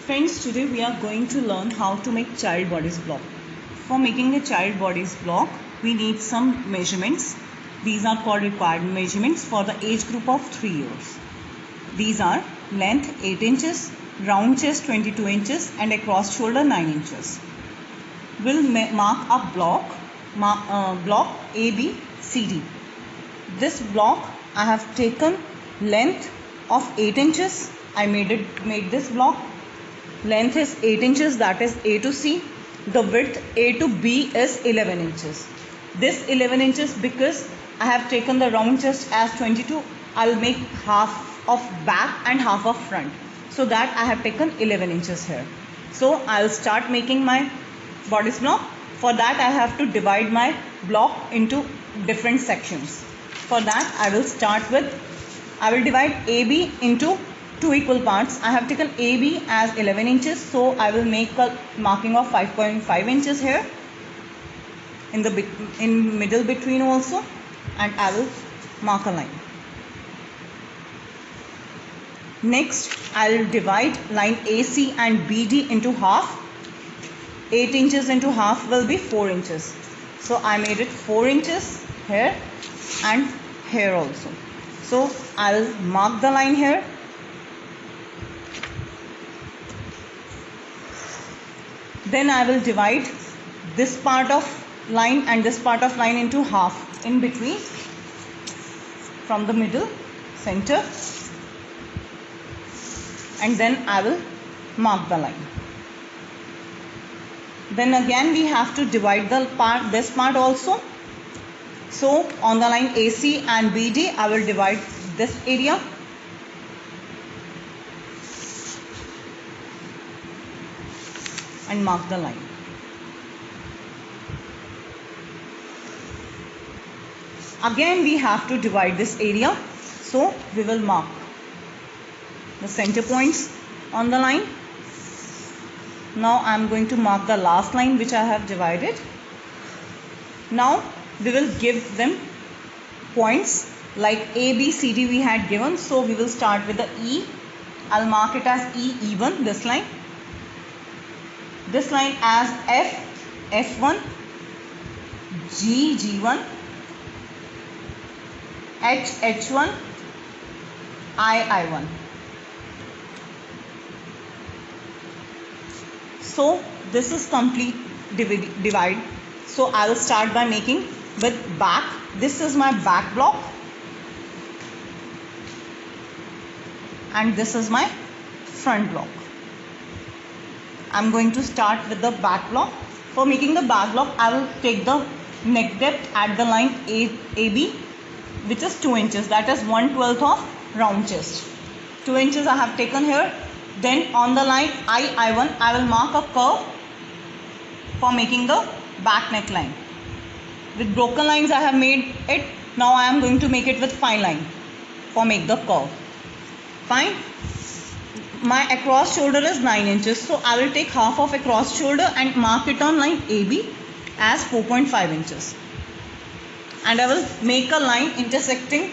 Friends, today we are going to learn how to make child bodice block. For making a child bodice block, we need some measurements. These are called required measurements for the age group of 3 years. These are length 8 inches, round chest 22 inches and across shoulder 9 inches. We'll mark a block A, B, C, D. This block I have taken length of 8 inches. I made this block. Length is 8 inches, that is A to C. The width A to B is 11 inches. This 11 inches, because I have taken the round chest as 22, I'll make half of back and half of front. So that I have taken 11 inches here. So I'll start making my bodice block. For that I have to divide my block into different sections. For that I will divide AB into 2 equal parts. I have taken AB as 11 inches, so I will make a marking of 5.5 inches here in middle between also, and I will mark a line. Next I will divide line AC and BD into half. 8 inches into half will be 4 inches. So I made it 4 inches here and here also. So I will mark the line here. Then I will divide this part of line and this part of line into half in between, from the middle, center, and then I will mark the line. Then again we have to divide this part also. So on the line AC and BD I will divide this area. And mark the line. Again we have to divide this area, so we will mark the center points on the line. Now I am going to mark the last line which I have divided. Now we will give them points like A, B, C, D we had given, so we will start with the E. I'll mark it as E, E1, this line. This line as F, F1, G, G1, H, H1, I, I1. So this is complete divide. So I will start by making with back. This is my back block. And this is my front block. I'm going to start with the back block. For making the back block, I will take the neck depth at the line AB, which is 2 inches. That is 1/12 of round chest. 2 inches I have taken here. Then on the line I1, I will mark a curve for making the back neckline. With broken lines I have made it. Now I am going to make it with fine line for make the curve. Fine. My across shoulder is 9 inches, so I will take half of across shoulder and mark it on line AB as 4.5 inches. And I will make a line intersecting,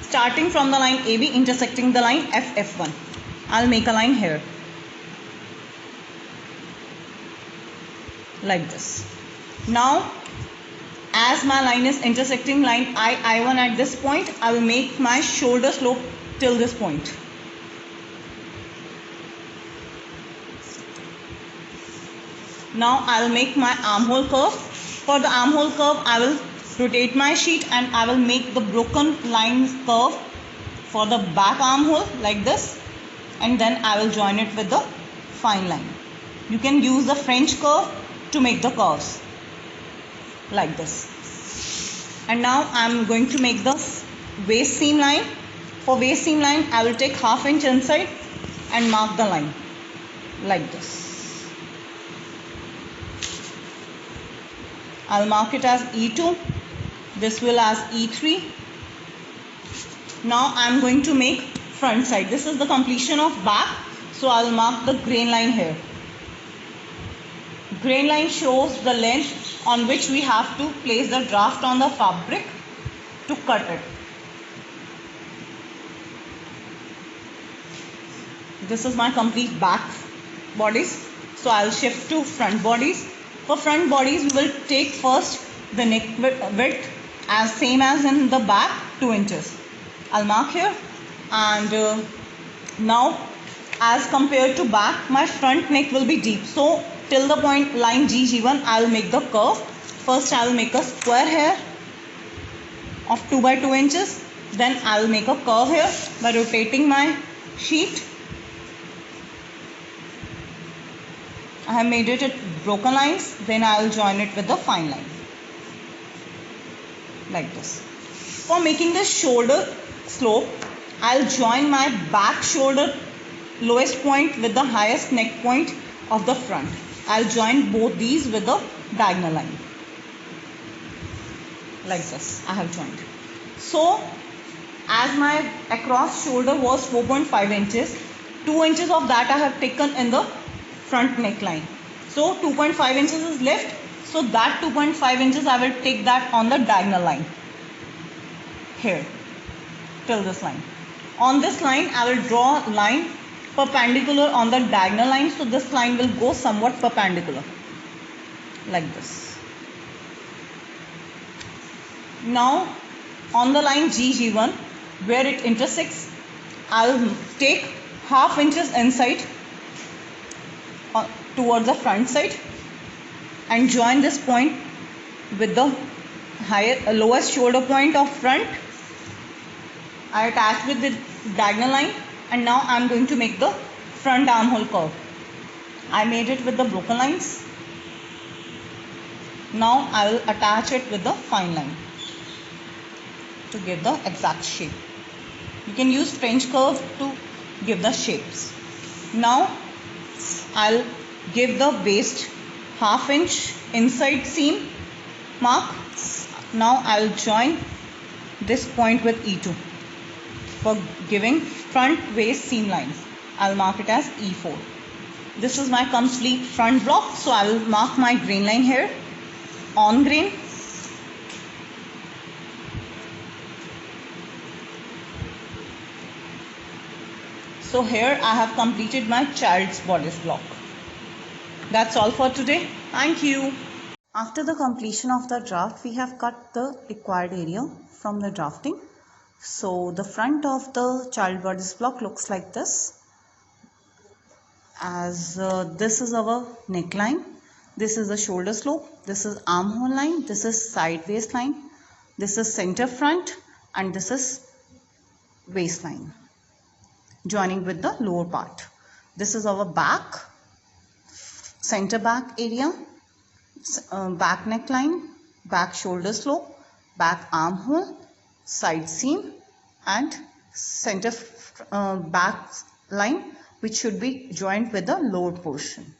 starting from the line AB, intersecting the line F1. I'll make a line here like this. Now as my line is intersecting line I1 at this point, I will make my shoulder slope till this point. Now I will make my armhole curve. For the armhole curve, I will rotate my sheet and I will make the broken lines curve for the back armhole like this, and then I will join it with the fine line. You can use the French curve to make the curves like this. And now I am going to make the waist seam line. For waist seam line, I will take ½ inch inside and mark the line like this. I'll mark it as E2, this will as E3. Now I am going to make front side. This is the completion of back, so I will mark the grain line here. Grain line shows the length on which we have to place the draft on the fabric to cut it. This is my complete back bodies. So I'll shift to front bodies. For front bodies, we will take first the neck width as same as in the back, 2 inches. I'll mark here, and now as compared to back, my front neck will be deep. So till the point line GG1, I'll make the curve. First I'll make a square here of 2 by 2 inches. Then I'll make a curve here by rotating my sheet. I have made it at broken lines. Then I'll join it with the fine line like this. For making the shoulder slope, I'll join my back shoulder lowest point with the highest neck point of the front. I'll join both these with the diagonal line like this. I have joined. So as my across shoulder was 4.5 inches, 2 inches of that I have taken in the front neckline. So 2.5 inches is left. So that 2.5 inches I will take that on the diagonal line here till this line. On this line I will draw a line perpendicular on the diagonal line. So this line will go somewhat perpendicular like this. Now on the line GG1 where it intersects, I'll take half inches inside towards the front side and join this point with the lowest shoulder point of front. I attach with the diagonal line, and now I am going to make the front armhole curve. I made it with the broken lines. Now I will attach it with the fine line to give the exact shape. You can use French curve to give the shapes. Now I'll give the waist half inch inside seam mark. Now I'll join this point with E2 for giving front waist seam lines. I'll mark it as E4. This is my complete front block. So I will mark my grain line here on grain. So here I have completed my child's bodice block. That's all for today. Thank you. After the completion of the draft, we have cut the required area from the drafting. So the front of the child bodice block looks like this. As this is our neckline, this is the shoulder slope, this is armhole line, this is side waistline, this is center front, and this is waistline joining with the lower part. This is our back, center back area, back neckline, back shoulder slope, back armhole, side seam, and center back line, which should be joined with the lower portion.